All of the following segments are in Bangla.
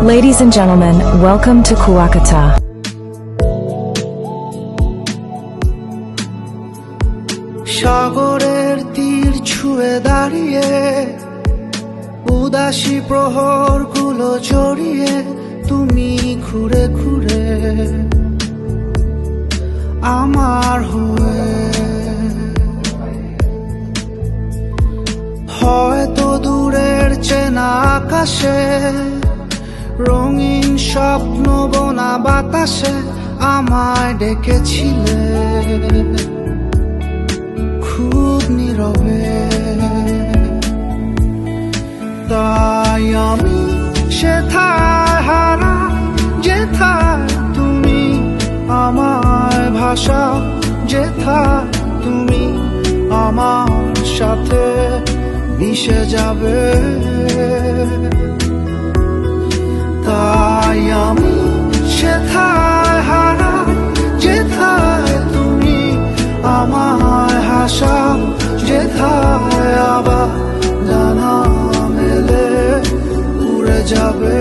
Ladies and gentlemen, welcome to Kuakata. সাগরের তীর ছুঁয়ে দাঁড়িয়ে উদাসী প্রহরগুলো জড়িয়ে তুমি ঘুরে ঘুরে আমার হয়ে হয়তো দূরের চেনা আকাশে রঙিন স্বপ্ন বোনা বাতাসে আমায় ডেকেছিলে খুব নীরবে। তাই আমি সেথায় হারা যেথায় তুমি আমায় ভাষা যেথায় তুমি আমার সাথে মিশে যাবে। তাই আমি সেথায় হারা যেথায় তুমি আমায় হাসা যেথায় আবার জানা মেলে উড়ে যাবে।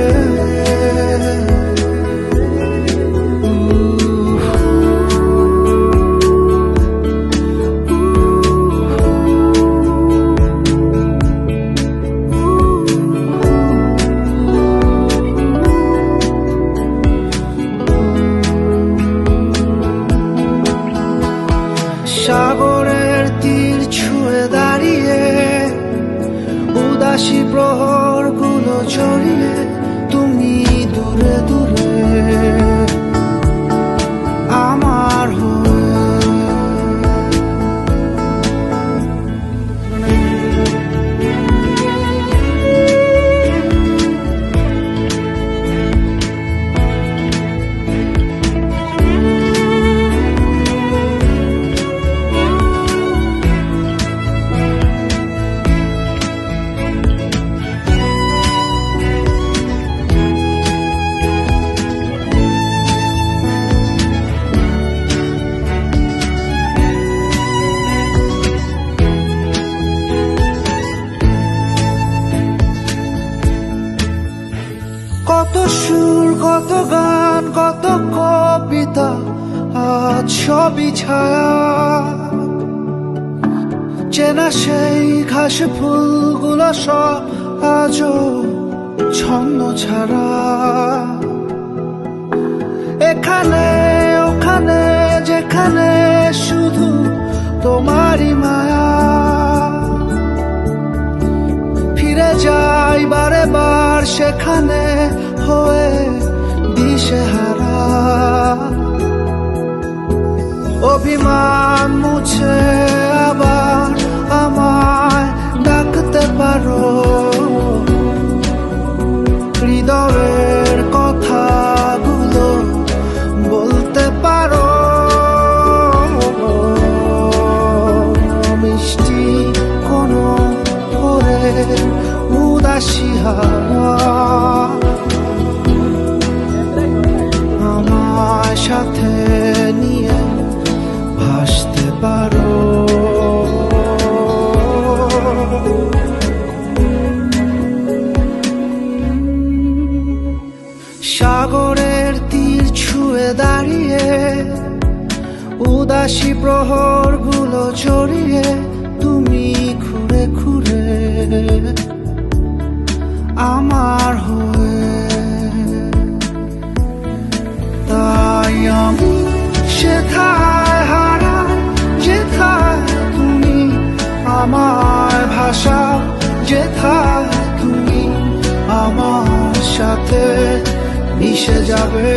সাগরের তীর ছুঁয়ে দাঁড়িয়ে উদাসী প্রহরগুলো ছড়িয়ে তুমি দূরে দূরে আমার হয়ে। কত সুর কত গান কত কবিতা আজ সবই ছায়া। চেনা সেই ঘাস ফুলগুলো সব আজও ছন্ন ছাড়া। এখানে ওখানে যেখানে শুধু তোমারই মায়া। ফিরে যাই বারে বার সেখানে হয়ে দিশেহারা। অভিমান মুছে আবার আমায় ডাকতে পারো। হৃদয়ের কথাগুলো বলতে পারো। মিষ্টি কোনো উদাসী হাওয়া আমার সাথে নিয়ে ভাসতে পারো। সাগরের তীর ছুঁয়ে দাঁড়িয়ে উদাসী প্রহরগুলো জড়িয়ে তুমি ঘুরে ঘুরে আমার হয়ে। তাই আমি সেথায় হারা যেথায় তুমি আমায় ভাষা যেথায় তুমি আমার সাথে মিশে যাবে।